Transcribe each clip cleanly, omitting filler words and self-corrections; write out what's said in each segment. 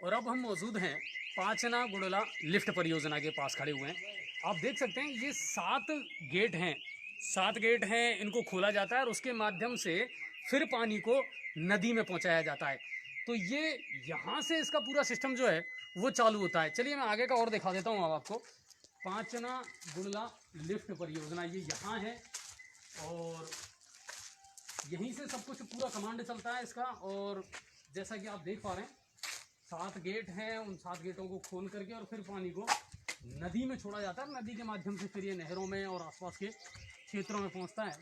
और अब हम मौजूद हैं पांचना गुड़ला लिफ्ट परियोजना के पास खड़े हुए हैं। आप देख सकते हैं ये 7 गेट हैं, 7 गेट हैं, इनको खोला जाता है और उसके माध्यम से फिर पानी को नदी में पहुंचाया जाता है। तो ये यहाँ से इसका पूरा सिस्टम जो है वो चालू होता है। चलिए मैं आगे का और दिखा देता हूँ अब आपको। पांचना गुड़ला लिफ्ट परियोजना ये यहाँ है और यहीं से सब कुछ पूरा कमांड चलता है इसका। और जैसा कि आप देख पा रहे हैं 7 गेट हैं, उन 7 गेटों को खोल करके और फिर पानी को नदी में छोड़ा जाता है। नदी के माध्यम से फिर ये नहरों में और आसपास के क्षेत्रों में पहुंचता है,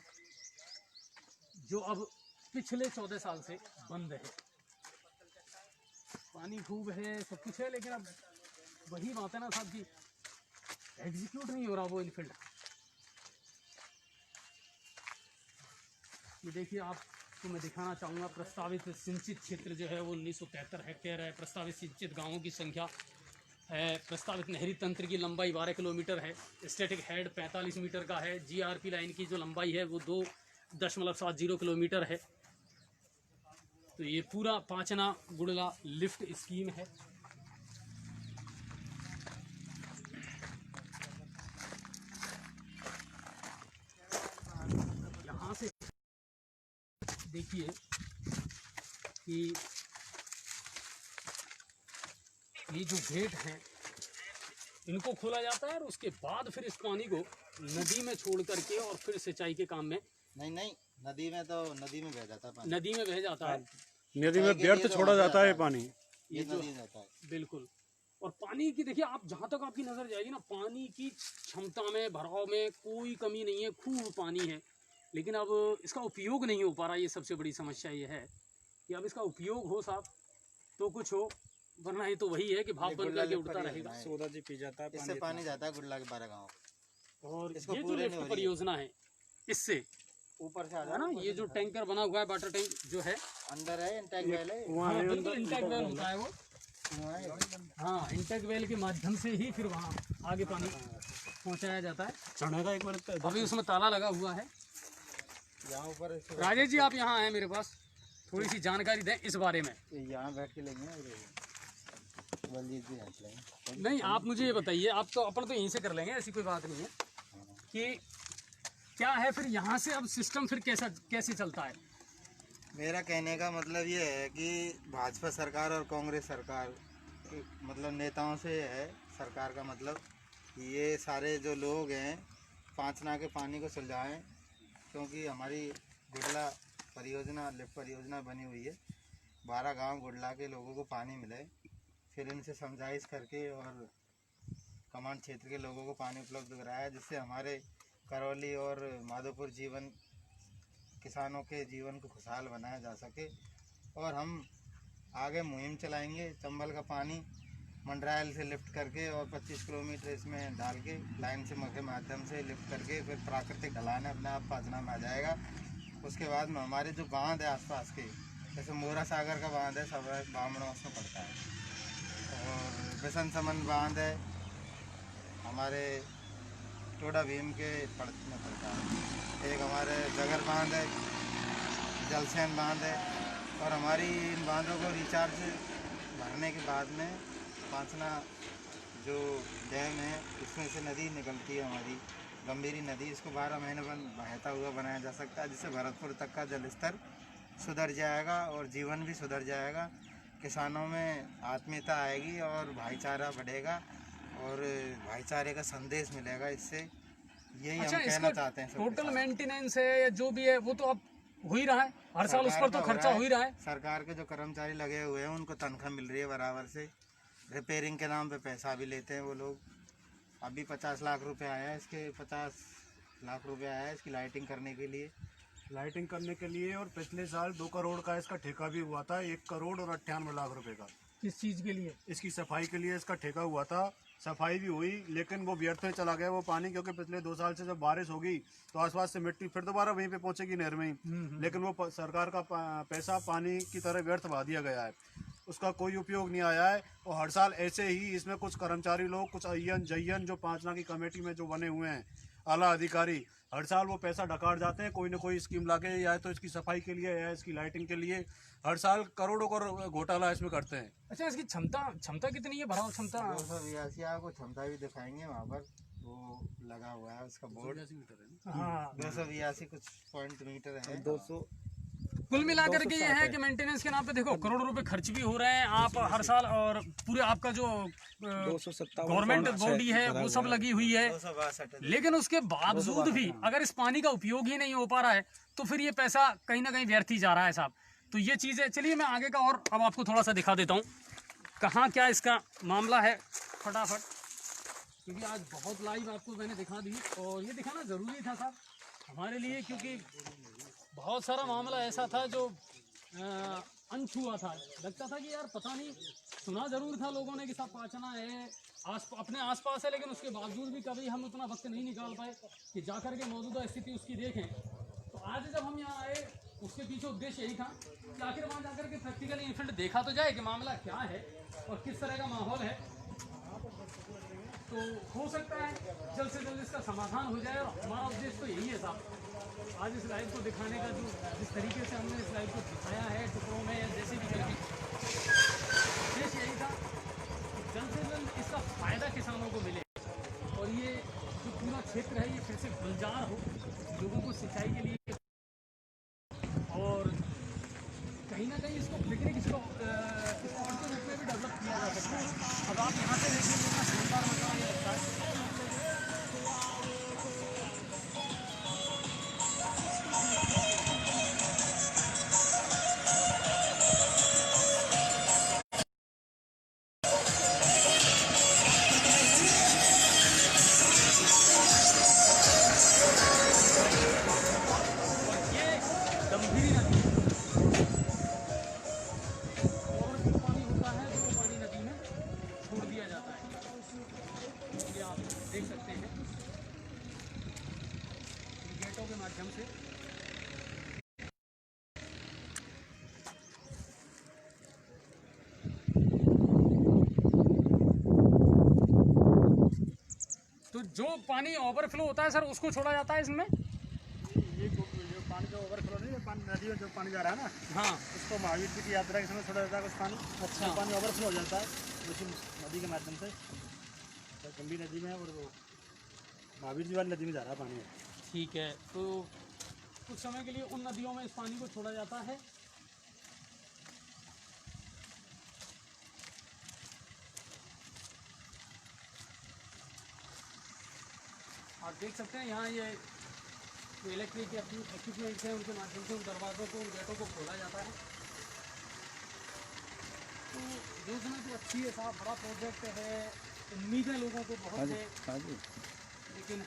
जो अब पिछले 14 साल से बंद है। पानी खूब है, सब कुछ है, लेकिन अब वही बात है ना साहब कि एग्जीक्यूट नहीं हो रहा वो इनफील्ड। ये देखिए, आपको मैं दिखाना चाहूँगा प्रस्तावित सिंचित क्षेत्र जो है वो 1973 हेक्टेयर है। प्रस्तावित सिंचित गांवों की संख्या है। प्रस्तावित नहरी तंत्र की लंबाई 12 किलोमीटर है। स्टैटिक हेड 45 मीटर का है। जीआरपी लाइन की जो लंबाई है वो 2.70 किलोमीटर है। तो ये पूरा पांचना गुड़ला लिफ्ट स्कीम है। यहाँ से देखिए कि ये जो गेट हैं इनको खोला जाता है और उसके बाद फिर इस पानी को नदी में छोड़ करके और फिर सिंचाई के काम में नहीं नदी में बह जाता है पानी। नदी में बह जाता है। नदी में व्यर्थ छोड़ा जाता है पानी। ये नदी जाता है बिल्कुल। और पानी की देखिए, आप जहाँ तक आपकी नज़र जाएगी ना, पानी की क्षमता में, भराव में कोई कमी नहीं है, खूब पानी है। लेकिन अब इसका उपयोग नहीं हो पा रहा। ये सबसे बड़ी समस्या ये है कि अब इसका उपयोग हो साहब तो कुछ हो, वरना ये तो वही है कि भाप बन करके उड़ता रहेगा। सोदा जी पी जाता है, इससे पानी जाता है गुड़ला के 12 गाँव। और ये जो लिफ्ट परियोजना है इससे ऊपर से आ है ना, ये जो टैंकर बना हुआ है, वाटर टैंक जो है अंदर है, इंटेक वेल है। हाँ, बिल्कुल इंटेक वेल होता है वो। हाँ, इंटेक वेल के माध्यम से ही फिर वहाँ आगे पानी पहुँचाया जाता है। चढ़ेगा एक बार। अभी उसमें ताला लगा हुआ है। यहाँ ऊपर राजेश जी, आप यहाँ आए मेरे पास, थोड़ी सी जानकारी दें इस बारे में। यहाँ बैठ के लेंगे ना, बलजीत जी हट लेंगे। नहीं, आप मुझे ये बताइए, आप तो अपन तो यहीं से कर लेंगे, ऐसी कोई बात नहीं है कि क्या है फिर यहाँ से अब सिस्टम फिर कैसे चलता है। मेरा कहने का मतलब ये है कि भाजपा सरकार और कांग्रेस सरकार मतलब नेताओं से है सरकार का मतलब, ये सारे जो लोग हैं पांचना के पानी को सुलझाएं, क्योंकि हमारी गुड़ला परियोजना लिफ्ट परियोजना बनी हुई है। 12 गांव गुड़ला के लोगों को पानी मिले, फिर इनसे समझाइश करके और कमांड क्षेत्र के लोगों को पानी उपलब्ध कराया, जिससे हमारे करौली और माधोपुर किसानों के जीवन को खुशहाल बनाया जा सके। और हम आगे मुहिम चलाएंगे, चंबल का पानी मंडरायल से लिफ्ट करके और 25 किलोमीटर इसमें डाल के लाइन से के माध्यम से लिफ्ट करके फिर प्राकृतिक ढलान अपने आप पांचना में आ जाएगा। उसके बाद में हमारे जो बांध है आसपास के, जैसे मोरा सागर का बांध है, सब बामणों में पड़ता है, और बिशन समन बांध है हमारे टोडा भीम के में पड़ता है, एक हमारे जगर बांध है, जलसेन बांध है। और हमारी इन बांधों को रिचार्ज भरने के बाद में पांचना जो डैम है इसमें से नदी निकलती है, हमारी गंभीरी नदी, इसको 12 महीने बहता हुआ बनाया जा सकता है, जिससे भरतपुर तक का जल स्तर सुधर जाएगा और जीवन भी सुधर जाएगा। किसानों में आत्मीयता आएगी और भाईचारा बढ़ेगा और भाईचारे का संदेश मिलेगा इससे। यही अच्छा, हम कहना चाहते हैं। टोटल मेंटेनेंस है या जो भी है वो तो अब हो ही रहा है, हर साल उस पर तो खर्चा हो ही रहा है। सरकार के जो कर्मचारी लगे हुए हैं उनको तनख्वाह मिल रही है बराबर से। रिपेयरिंग के नाम पे पैसा भी लेते हैं वो लोग। अभी 50 लाख रुपए आया है, इसके 50 लाख रुपए आया है इसकी लाइटिंग करने के लिए। और पिछले साल 2 करोड़ का इसका ठेका भी हुआ था, 1 करोड़ और 98 लाख रुपए का। किस चीज़ के लिए? इसकी सफाई के लिए इसका ठेका हुआ था, सफाई भी हुई, लेकिन वो व्यर्थ में चला गया वो पानी, क्योंकि पिछले 2 साल से जब बारिश होगी तो आसपास से मिट्टी फिर दोबारा वहीं पे पहुंचेगी नहर में ही। लेकिन वो सरकार का पैसा पानी की तरह व्यर्थ बहा दिया गया है, उसका कोई उपयोग नहीं आया है। और हर साल ऐसे ही इसमें कुछ कर्मचारी लोग, कुछ अय्यन जय्यन जो पांचना की कमेटी में जो बने हुए हैं, आला अधिकारी हर साल वो पैसा डकार जाते हैं कोई ना कोई स्कीम लाके, या तो इसकी सफाई के लिए या इसकी लाइटिंग के लिए। हर साल करोड़ों का घोटाला इसमें करते हैं। अच्छा, इसकी क्षमता क्षमता कितनी है, भराव क्षमता? 282 आपको क्षमता भी दिखाएंगे, वहाँ पर वो लगा हुआ है उसका बोर्ड। हाँ, 282 कुछ पॉइंट मीटर है। 200 कुल मिलाकर के ये है कि मेंटेनेंस के नाम पे देखो करोड़ों रुपए खर्च भी हो रहे हैं आप हर साल, और पूरे आपका जो गवर्नमेंट बॉडी है वो सब लगी हुई है, 262 लेकिन उसके बावजूद भी अगर इस पानी का उपयोग ही नहीं हो पा रहा है तो फिर ये पैसा कहीं ना कहीं व्यर्थ ही जा रहा है साहब। तो ये चीज़ है। चलिए मैं आगे का और अब आपको थोड़ा सा दिखा देता हूँ कहाँ क्या इसका मामला है फटाफट, क्योंकि आज बहुत लाइव आपको मैंने दिखा दी और ये दिखाना ज़रूरी था साहब हमारे लिए, क्योंकि बहुत सारा मामला ऐसा था जो अनछुआ था। लगता था कि यार पता नहीं, सुना ज़रूर था लोगों ने कि साहब पाचना है अपने आसपास है, लेकिन उसके बावजूद भी कभी हम उतना वक्त नहीं निकाल पाए कि जाकर के मौजूदा स्थिति उसकी देखें। तो आज जब हम यहाँ आए उसके पीछे उद्देश्य यही था कि आखिर वहाँ जाकर के प्रैक्टिकली इनफील्ड देखा तो जाए कि मामला क्या है और किस तरह का माहौल है। तो हो सकता है जल्द से जल्द इसका समाधान हो जाए, और हमारा उद्देश्य तो यही है साहब आज इस लाइव को दिखाने का, जो जिस तरीके से हमने इस लाइव को दिखाया है टुकड़ों में या जैसे भी करके, उद्देश्य यही था कि जल्द से जल्द इसका फ़ायदा किसानों को मिले और ये जो पूरा क्षेत्र है ये फिर से गुलजार हो लोगों को सिंचाई के लिए, और कहीं ना कहीं इसको पिकनिक स्पॉट के रूप में भी डेवलप किया जा सकता है। अब आप यहाँ से देखिए कितना शानदार मकान ये लगता है। ये गंभीरी नदी है और जो पानी होता है तो वो पानी नदी में छोड़ दिया जाता है। ये आप देख सकते हैं गेटों के माध्यम से। तो जो पानी ओवरफ्लो होता है सर उसको छोड़ा जाता है इसमें? ये जो पानी जो ओवरफ्लो नहीं है, पानी नदी में जो पानी जा रहा है ना, हाँ, उसको महावीर जी की यात्रा के समय छोड़ा जाता है कुछ पानी। अच्छा। तो पानी ओवरफ्लो हो जाता है लेकिन नदी के माध्यम से, तो गंभीर नदी में है और वो महावीर जी वाली नदी में जा रहा है पानी। ठीक है, तो कुछ समय के लिए उन नदियों में इस पानी को छोड़ा जाता है। आप देख सकते हैं यहाँ ये जो इलेक्ट्रिक के इक्विपमेंट्स हैं उनके माध्यम से उन दरवाज़ों को, उन गेटों को खोला जाता है। तो योजना तो अच्छी है साहब, बड़ा प्रोजेक्ट है, उम्मीदें लोगों को बहुत है, लेकिन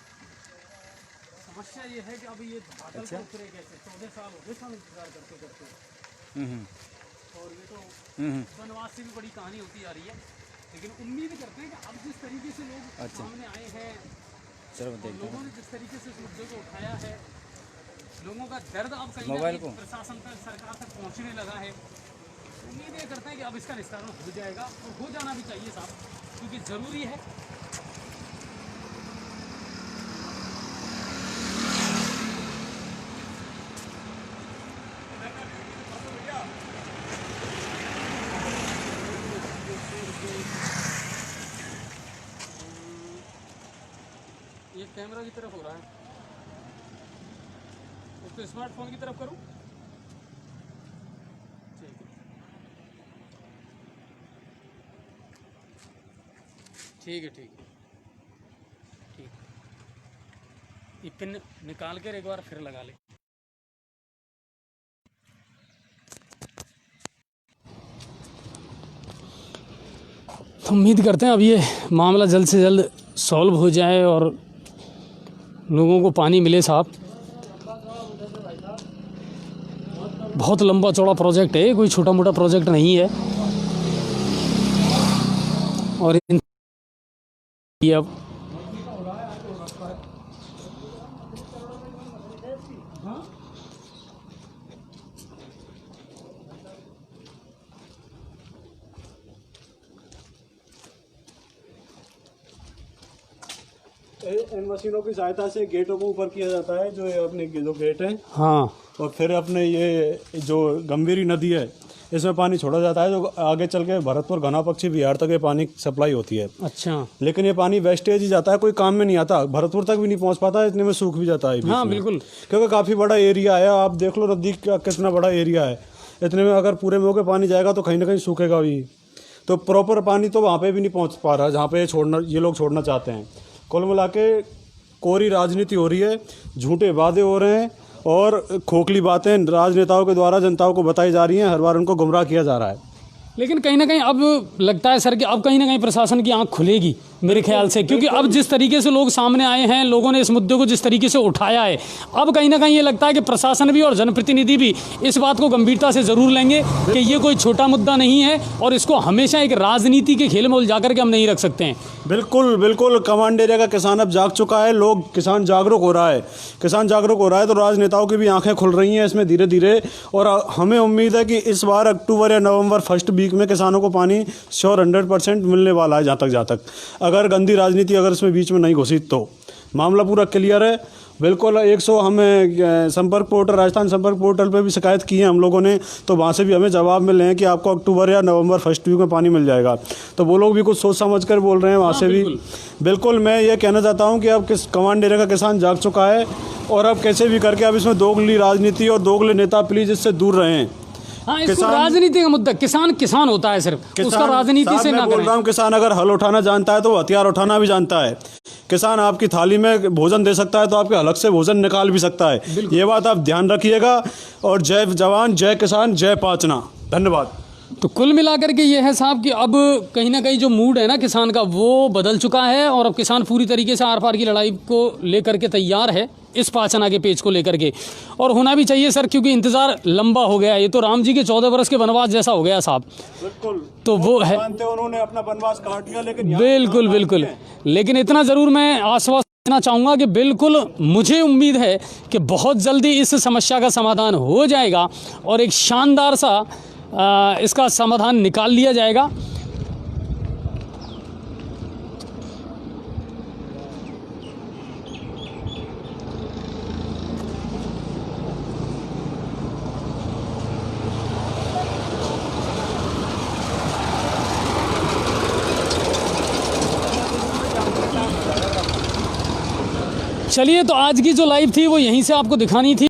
समस्या ये है कि अभी ये बादल को उतरे कैसे। 14 साल हो गए हम इंतजार करते करते, और ये तो वनवास से भी बड़ी कहानी होती आ रही है। लेकिन उम्मीद करते हैं कि अब जिस तरीके से लोग सामने आए हैं, लोगों ने जिस तरीके से इस मुद्दे को उठाया है, लोगों का दर्द अब कहीं ना कहीं प्रशासन तक, सरकार तक पहुंचने लगा है। उम्मीद ये करते हैं कि अब इसका निस्तारण हो जाएगा, और हो जाना भी चाहिए साहब, क्योंकि ज़रूरी है। ये कैमरा की तरफ हो रहा है, उसको स्मार्टफोन की तरफ करूं? ठीक है, ठीक है, ठीक है। ये पिन निकाल कर एक बार फिर लगा ले। तो उम्मीद करते हैं अब ये मामला जल्द से जल्द सॉल्व हो जाए और लोगों को पानी मिले साहब। बहुत लंबा चौड़ा प्रोजेक्ट है, कोई छोटा मोटा प्रोजेक्ट नहीं है। और ये अब इन मशीनों की सहायता से गेटों को ऊपर किया जाता है, जो ये अपने जो गेट है, हाँ, और फिर अपने ये जो गंभीरी नदी है इसमें पानी छोड़ा जाता है, जो आगे चल के भरतपुर घना पक्षी बिहार तक ये पानी सप्लाई होती है। अच्छा, लेकिन ये पानी वेस्टेज ही जाता है, कोई काम में नहीं आता, भरतपुर तक भी नहीं पहुंच पाता, इतने में सूख भी जाता है बीच हाँ में। बिल्कुल। क्योंकि काफ़ी बड़ा एरिया है, आप देख लो नदी का कितना बड़ा एरिया है, इतने में अगर पूरे में होकर पानी जाएगा तो कहीं ना कहीं सूखेगा भी। तो प्रॉपर पानी तो वहाँ पे भी नहीं पहुँच पा रहा जहाँ पे ये लोग छोड़ना चाहते हैं। कुल मिला के कोरी राजनीति हो रही है, झूठे वादे हो रहे हैं और खोखली बातें राजनेताओं के द्वारा जनताओं को बताई जा रही हैं, हर बार उनको गुमराह किया जा रहा है। लेकिन कहीं ना कहीं अब लगता है सर कि अब कहीं ना कहीं प्रशासन की आंख खुलेगी मेरे ख्याल से, क्योंकि अब जिस तरीके से लोग सामने आए हैं, लोगों ने इस मुद्दे को जिस तरीके से उठाया है, अब कहीं ना कहीं ये लगता है कि प्रशासन भी और जनप्रतिनिधि भी इस बात को गंभीरता से ज़रूर लेंगे कि ये कोई छोटा मुद्दा नहीं है और इसको हमेशा एक राजनीति के खेल में उलझा करके हम नहीं रख सकते हैं। बिल्कुल बिल्कुल, कमांड एरिया का किसान अब जाग चुका है, लोग किसान जागरूक हो रहा है, किसान जागरूक हो रहा है, तो राजनेताओं की भी आंखें खुल रही हैं इसमें धीरे धीरे। और हमें उम्मीद है कि इस बार अक्टूबर या नवंबर फर्स्ट वीक में किसानों को पानी श्योर 100% मिलने वाला है। जहाँ तक अगर गंदी राजनीति अगर इसमें बीच में नहीं घुसी तो मामला पूरा क्लियर है। बिल्कुल 100 हमें संपर्क पोर्टल, राजस्थान संपर्क पोर्टल पे भी शिकायत की है हम लोगों ने, तो वहाँ से भी हमें जवाब मिले हैं कि आपको अक्टूबर या नवंबर फर्स्ट वीक में पानी मिल जाएगा। तो वो लोग भी कुछ सोच समझ कर बोल रहे हैं वहाँ से भी। बिल्कुल मैं ये कहना चाहता हूँ कि अब किस कमांड एरिया का किसान जाग चुका है और अब कैसे भी करके अब इसमें दोगली राजनीति और दोगले नेता प्लीज़ इससे दूर रहें। हाँ, इसको राजनीति का मुद्दा, किसान होता है सिर्फ, उसका राजनीति से ना बोल रहा हूँ, किसान अगर हल उठाना जानता है तो वो हथियार उठाना भी जानता है। किसान आपकी थाली में भोजन दे सकता है तो आपके हलक से भोजन निकाल भी सकता है। ये बात आप ध्यान रखिएगा। और जय जवान, जय किसान, जय पाचना। धन्यवाद। तो कुल मिलाकर के ये है साहब कि अब कहीं ना कहीं जो मूड है ना किसान का वो बदल चुका है और अब किसान पूरी तरीके से आर पार की लड़ाई को लेकर के तैयार है, इस पाचना के पेज को लेकर के, और होना भी चाहिए सर, क्योंकि इंतजार लंबा हो गया। ये तो राम जी के 14 वर्ष के वनवास जैसा हो गया साहब। बिल्कुल, तो वो है, उन्होंने अपना वनवास काट लिया, लेकिन बिल्कुल बिल्कुल, लेकिन इतना ज़रूर मैं आश्वासन देना चाहूँगा कि बिल्कुल मुझे उम्मीद है कि बहुत जल्दी इस समस्या का समाधान हो जाएगा और एक शानदार सा इसका समाधान निकाल लिया जाएगा। चलिए, तो आज की जो लाइव थी वो यहीं से आपको दिखानी थी।